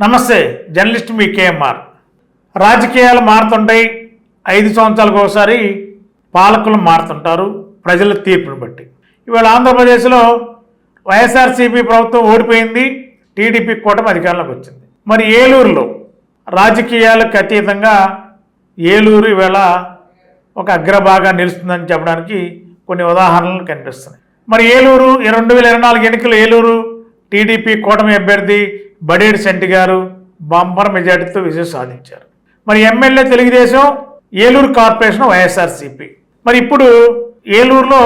నమస్తే, జర్నలిస్ట్ మీ కేఎంఆర్. రాజకీయాలు మారుతుంటాయి. 5 సంవత్సరాలకు ఒకసారి పాలకులు మారుతుంటారు ప్రజల తీర్పును బట్టి. ఇవాళ ఆంధ్రప్రదేశ్లో వైఎస్ఆర్సీపీ ప్రభుత్వం ఓడిపోయింది, టీడీపీ కూటమి అధికారంలోకి వచ్చింది. మరి ఏలూరులో రాజకీయాలకు అతీతంగా ఏలూరు ఇవాళ ఒక అగ్రభాగా నిలుస్తుందని చెప్పడానికి కొన్ని ఉదాహరణలు కనిపిస్తున్నాయి. మరి ఏలూరు 2024 ఎన్నికలు ఏలూరు టీడీపీ కూటమి అభ్యర్థి బడేడి శెట్టి గారు బంపర్ మెజార్టీతో విజయం సాధించారు. మరి ఎమ్మెల్యే తెలుగుదేశం, ఏలూరు కార్పొరేషన్ వైఎస్ఆర్సీపీ. మరి ఇప్పుడు ఏలూరులో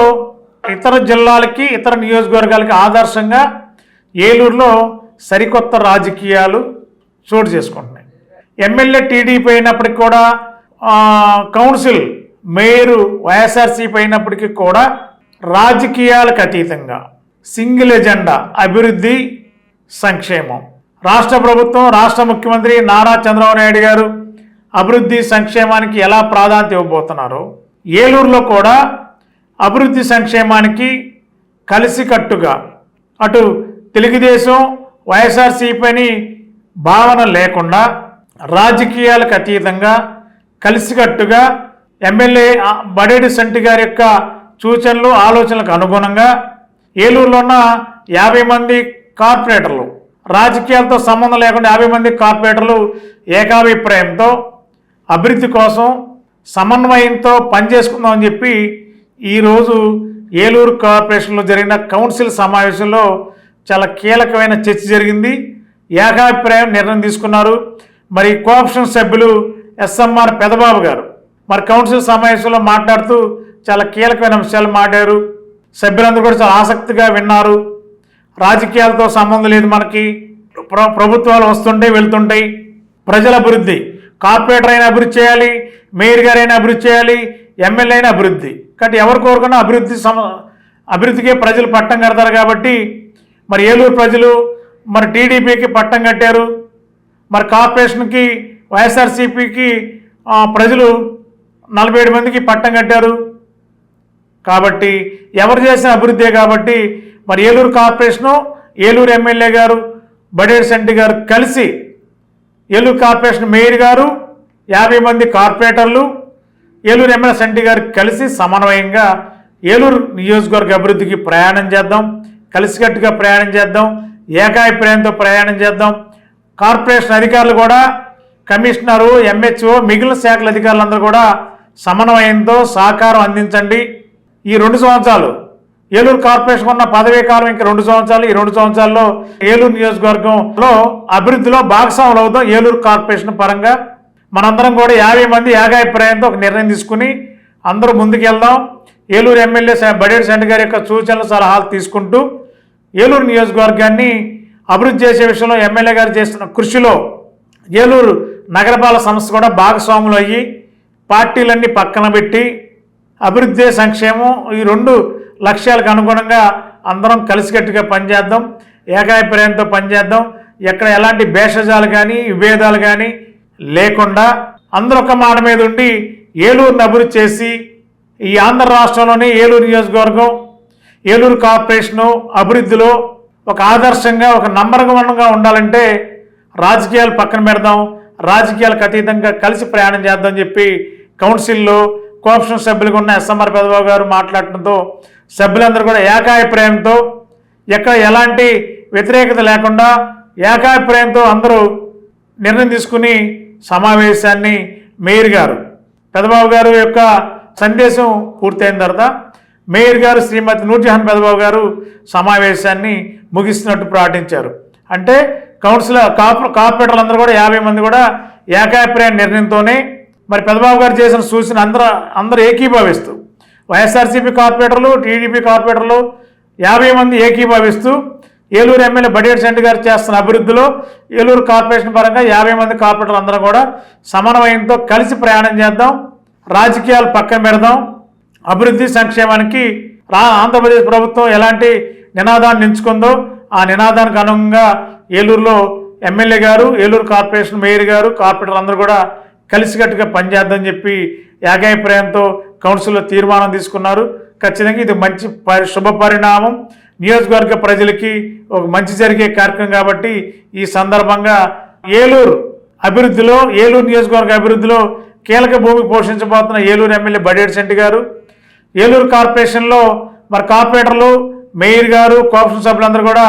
ఇతర జిల్లాలకి ఇతర నియోజకవర్గాలకి ఆదర్శంగా ఏలూరులో సరికొత్త రాజకీయాలు చోటు చేసుకుంటున్నాయి. ఎమ్మెల్యే టీడీపీ అయినప్పటికీ కూడా కౌన్సిల్ మేయరు వైఎస్ఆర్సీపీ అయినప్పటికీ కూడా రాజకీయాలకు అతీతంగా సింగిల్ ఎజెండా అభివృద్ధి సంక్షేమం. రాష్ట్ర ప్రభుత్వం, రాష్ట్ర ముఖ్యమంత్రి నారా చంద్రబాబు నాయుడు గారు అభివృద్ధి సంక్షేమానికి ఎలా ప్రాధాన్యత ఇవ్వబోతున్నారో ఏలూరులో కూడా అభివృద్ధి సంక్షేమానికి కలిసికట్టుగా అటు తెలుగుదేశం వైఎస్ఆర్సీపీ భావన లేకుండా రాజకీయాలకు అతీతంగా కలిసికట్టుగా ఎమ్మెల్యే బడేడి శెట్టి గారి యొక్క సూచనలు ఆలోచనలకు అనుగుణంగా ఏలూరులో ఉన్న 50 మంది కార్పొరేటర్లు, రాజకీయాలతో సంబంధం లేకుండా 50 మంది కార్పొరేటర్లు ఏకాభిప్రాయంతో అభివృద్ధి కోసం సమన్వయంతో పనిచేసుకుందామని చెప్పి ఈరోజు ఏలూరు కార్పొరేషన్లో జరిగిన కౌన్సిల్ సమావేశంలో చాలా కీలకమైన చర్చ జరిగింది. ఏకాభిప్రాయం నిర్ణయం తీసుకున్నారు. మరి కోఆప్షన్ సభ్యులు ఎస్ఎంఆర్ పెదబాబు గారు మరి కౌన్సిల్ సమావేశంలో మాట్లాడుతూ చాలా కీలకమైన విషయాలు మాట్లాడారు. సభ్యులందరూ కూడా చాలా ఆసక్తిగా విన్నారు. రాజకీయాలతో సంబంధం లేదు, మనకి ప్రభుత్వాలు వస్తుంటాయి వెళ్తుంటాయి. ప్రజల అభివృద్ధి, కార్పొరేటర్ అయినా అభివృద్ధి చేయాలి, మేయర్ గారైనా అభివృద్ధి చేయాలి, ఎమ్మెల్యే అయినా అభివృద్ధి. కాబట్టి ఎవరు కోరుకున్నా అభివృద్ధికే ప్రజలు పట్టం కడతారు. కాబట్టి మరి ఏలూరు ప్రజలు మరి టీడీపీకి పట్టం కట్టారు, మరి కార్పొరేషన్కి వైఎస్ఆర్సీపీకి ప్రజలు 47 మందికి పట్టం కట్టారు. కాబట్టి ఎవరు చేసిన అభివృద్ధే. కాబట్టి మరి ఏలూరు కార్పొరేషను, ఏలూరు ఎమ్మెల్యే గారు బడేడి శెట్టి గారు కలిసి ఏలూరు కార్పొరేషన్ మేయర్ గారు 50 మంది కార్పొరేటర్లు ఏలూరు ఎమ్మెల్యే శెట్టి గారు కలిసి సమన్వయంగా ఏలూరు నియోజకవర్గ అభివృద్ధికి ప్రయాణం చేద్దాం, కలిసికట్టుగా ప్రయాణం చేద్దాం, ఏకాభిప్రాయంతో ప్రయాణం చేద్దాం. కార్పొరేషన్ అధికారులు కూడా, కమిషనరు, ఎంహెచ్ఓ, మిగిలిన శాఖల అధికారులందరూ కూడా సమన్వయంతో సహకారం అందించండి. ఈ 2 సంవత్సరాలు ఏలూరు కార్పొరేషన్ ఉన్న పదవీ కాలం ఇంకా 2 సంవత్సరాలు. ఈ 2 సంవత్సరాల్లో ఏలూరు నియోజకవర్గంలో అభివృద్ధిలో భాగస్వాములు అవుతాం. ఏలూరు కార్పొరేషన్ పరంగా మనందరం కూడా 50 మంది ఏకాభిప్రాయంతో ఒక నిర్ణయం తీసుకుని అందరూ ముందుకెళ్దాం. ఏలూరు ఎమ్మెల్యే బడేడి శెట్టి గారి యొక్క సూచనలు సలహాలు తీసుకుంటూ ఏలూరు నియోజకవర్గాన్ని అభివృద్ధి చేసే విషయంలో ఎమ్మెల్యే గారు చేస్తున్న కృషిలో ఏలూరు నగరపాలక సంస్థ కూడా భాగస్వాములు అయ్యి పార్టీలన్నీ పక్కన పెట్టి అభివృద్ధి సంక్షేమం ఈ 2 లక్ష్యాలకు అనుగుణంగా అందరం కలిసికట్టుగా పనిచేద్దాం, ఏకాభిప్రాయంతో పనిచేద్దాం. ఎక్కడ ఎలాంటి భేషజాలు కానీ విభేదాలు కానీ లేకుండా అందరూ ఒక మాట మీద ఉండి ఏలూరుని అభివృద్ధి చేసి ఈ ఆంధ్ర రాష్ట్రంలోని ఏలూరు నియోజకవర్గం, ఏలూరు కార్పొరేషను అభివృద్ధిలో ఒక ఆదర్శంగా, ఒక నంబర్ 1గా ఉండాలంటే రాజకీయాలు పక్కన పెడదాం, రాజకీయాలకు అతీతంగా కలిసి ప్రయాణం చేద్దామని చెప్పి కౌన్సిల్లో కోఆప్షన్ సభ్యులుగా ఉన్న ఎస్ఎంఆర్ పెదబాబు గారు మాట్లాడటంతో సభ్యులందరూ కూడా ఏకాభిప్రాయంతో ఎక్కడ ఎలాంటి వ్యతిరేకత లేకుండా ఏకాభిప్రాయంతో అందరూ నిర్ణయం తీసుకుని సమావేశాన్ని మేయర్ గారు పెదబాబు గారు యొక్క సందేశం పూర్తయిన తర్వాత మేయర్ గారు శ్రీమతి నూర్జహాన్ పెదబాబు గారు సమావేశాన్ని ముగిస్తున్నట్టు ప్రకటించారు. అంటే కార్పొరేటర్లు అందరూ కూడా 50 మంది కూడా ఏకాభిప్రాయ నిర్ణయంతోనే మరి పెదబాబు గారు చేసిన సూచన అందరూ ఏకీభవిస్తూ వైఎస్ఆర్సీపీ కార్పొరేటర్లు, టీడీపీ కార్పొరేటర్లు 50 మంది ఏకీభవిస్తూ ఏలూరు ఎమ్మెల్యే బడేడి శెట్టి గారు చేస్తున్న అభివృద్ధిలో ఏలూరు కార్పొరేషన్ పరంగా 50 మంది కార్పొరేటర్లు అందరూ కూడా సమన్వయంతో కలిసి ప్రయాణం చేద్దాం, రాజకీయాలు పక్కన పెడదాం, అభివృద్ధి సంక్షేమానికి ఆంధ్రప్రదేశ్ ప్రభుత్వం ఎలాంటి నినాదాన్ని ఎంచుకుందో ఆ నినాదానికి అనుగుణంగా ఏలూరులో ఎమ్మెల్యే గారు, ఏలూరు కార్పొరేషన్ మేయర్ గారు, కార్పొరేటర్లు అందరూ కూడా కలిసికట్టుగా పనిచేద్దని చెప్పి ఏకాభిప్రాయంతో కౌన్సిల్లో తీర్మానం తీసుకున్నారు. ఖచ్చితంగా ఇది మంచి శుభ పరిణామం. నియోజకవర్గ ప్రజలకి ఒక మంచి జరిగే కార్యక్రమం కాబట్టి ఈ సందర్భంగా ఏలూరు అభివృద్ధిలో, ఏలూరు నియోజకవర్గ అభివృద్ధిలో కీలక భూమి పోషించబోతున్న ఏలూరు ఎమ్మెల్యే బడేటి చంటి గారు, ఏలూరు కార్పొరేషన్లో మరి కార్పొరేటర్లు, మేయర్ గారు, కోఆపరేషన్ సభ్యులందరూ కూడా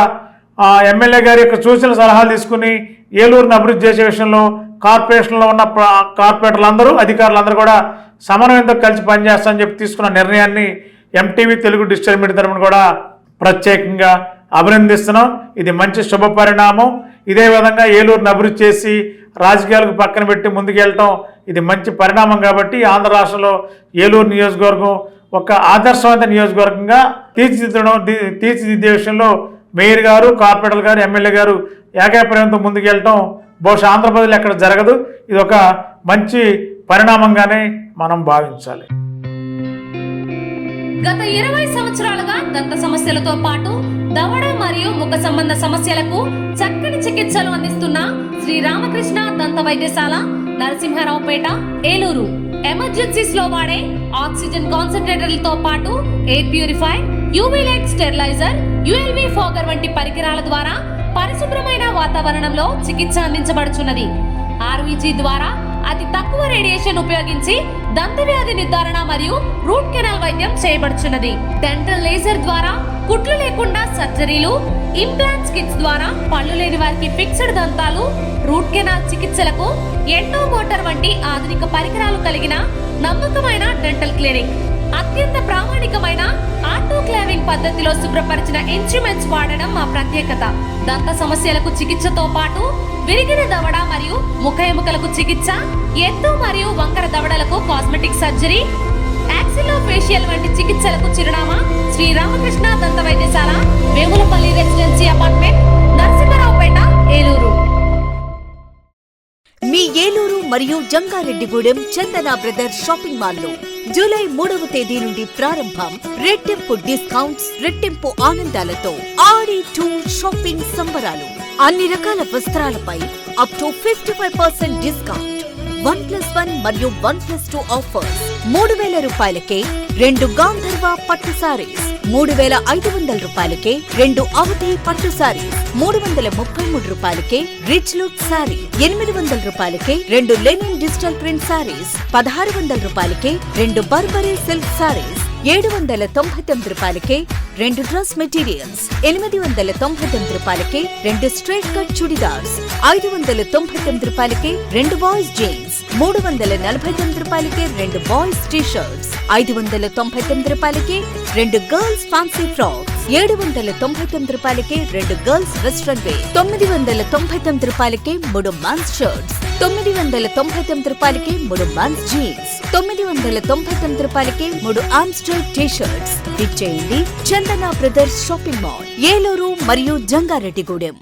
ఎమ్మెల్యే గారి యొక్క సూచన సలహాలు తీసుకుని ఏలూరును అభివృద్ధి చేసే విషయంలో కార్పొరేషన్లో ఉన్న కార్పొరేటర్లందరూ, అధికారులందరూ కూడా సమన్వయంతో కలిసి పనిచేస్తామని చెప్పి తీసుకున్న నిర్ణయాన్ని ఎంటీవీ తెలుగు డిజిటల్ మీడియా తరఫున కూడా ప్రత్యేకంగా అభినందిస్తున్నాం. ఇది మంచి శుభ పరిణామం. ఇదే విధంగా ఏలూరును అభివృద్ధి చేసి రాజకీయాలకు పక్కన పెట్టి ముందుకెళ్ళటం ఇది మంచి పరిణామం. కాబట్టి ఆంధ్ర రాష్ట్రంలో ఏలూరు నియోజకవర్గం ఒక ఆదర్శవంత నియోజకవర్గంగా తీర్చిదిద్దే విషయంలో మేయర్ గారు, కార్పొరేటర్ గారు, ఎమ్మెల్యే గారు ఏకాభిప్రాయంతో ముందుకెళ్ళటం బహుశా ఆంధ్రప్రదేశ్లో ఎక్కడ జరగదు. ఇది ఒక మంచి పరిణామంగానే మనం భావించాలి. గత 20 సంవత్సరాలుగా దంత సమస్యలతో పాటు దవడ మరియు ముఖ సంబంధ సమస్యలకు చక్కని చికిత్సలు అందిస్తున్న శ్రీ రామకృష్ణ దంత వైద్యశాల, నరసింహారావుపేట, ఏలూరు. ఎమర్జెన్సీస్ లో వాడే ఆక్సిజన్ కాన్సంట్రేటర్లతో పాటు air purify, UV light steriliser, ULV fogger వంటి పరికరాల ద్వారా పరిశుభ్రమైన వాతావరణంలో చికిత్స అందించబడుచున్నది. ఆర్వీజీ ద్వారా అతి తక్కువ రేడియేషన్ ఉపయోగించి దంత వ్యాధి నిర్ధారణ మరియు రూట్ కెనాల్ వైద్యం చేయబడుచున్నది. డెంటల్ లేజర్ ద్వారా కుట్లు లేకుండా సర్జరీలు, ఇంప్లాంట్స్ కిట్స్ ద్వారా పళ్ళు లేని వారికి ఫిక్స్డ్ దంతాలు, రూట్ కెనాల్ చికిత్సలకు ఎండో మోటార్ వంటి ఆధునిక పరికరాలు కలిగిన నమ్మకమైన డెంటల్ క్లినిక్. అత్యంత ప్రామాణికమైన ఆటోక్లావింగ్ పద్ధతిలో శుభ్రపరిచిన ఇన్స్ట్రుమెంట్స్ వాడడం మా ప్రత్యేకత. దంత సమస్యలకు చికిత్సతో పాటు విరిగిన దవడ మరియు ముఖ ఎముకలకు చికిత్స, ఎత్తు మరియు వంకర దవడలకు కాస్మెటిక్ సర్జరీ, యాక్సిలోఫేషియల్ వంటి చికిత్సలకు చిరునామా శ్రీ రామకృష్ణ దంత వైద్యశాల, వేములపల్లి రెసిడెన్సీ అపార్ట్మెంట్, నరసింహారావుపేట, ఏలూరు. మీ ఏలూరు మరియు జంగారెడ్డిగూడెం చందన బ్రదర్స్ షాపింగ్ మాల్ లో జూలై 3వ తేదీ నుండి ప్రారంభం. రెట్టింపు డిస్కౌంట్స్, రెట్టింపు ఆనందాలతో ఆడి టూర్ షాపింగ్ సంబరాలు. అన్ని రకాల వస్త్రాలపై అప్ టు 55% డిస్కౌంట్. 1+1 మరియు 1+2 ఆఫర్స్. 3,000 రూపాయలకే 2 గాంధర్వ పట్టు సారీస్, 3,500 రూపాయలకే 2 అవధి పట్టు సారీస్, 333 రూపాయలకే రిచ్ లుక్ సారీ, 800 రూపాయలకే 2 లెనిన్ డిజిటల్ ప్రింట్ సారీస్, 1,600 రూపాయలకే 2 బర్బరీ సిల్క్ సారీస్, 799 రూపాయలకే 2 డ్రెస్ మెటీరియల్స్, 899 రూపాయలకే 2 స్ట్రైట్ కట్ చుడిదార్స్, 599 రూపాయలకే 2 బాయ్స్ జీన్స్, 349 రూపాయలకే 2 బాయ్స్ టీ షర్ట్స్, 599 రూపాయలకే 2 గర్ల్స్ ఫ్యాన్సీ ఫ్రాక్స్, 799 రూపాయలకే 2 గర్ల్స్ వెస్ట్రన్ వేర్, 999 రూపాయలకే 3 మెన్స్ షర్ట్స్, 999 రూపాయలకే 3 మెన్స్ జీన్స్, 999 రూపాయలకే 3 ఆమ్స్టర్ టీ షర్ట్స్. ఇచ్చేయండి చందన బ్రదర్స్ షాపింగ్ మాల్, ఏలూరు మరియు జంగారెడ్డిగూడెం.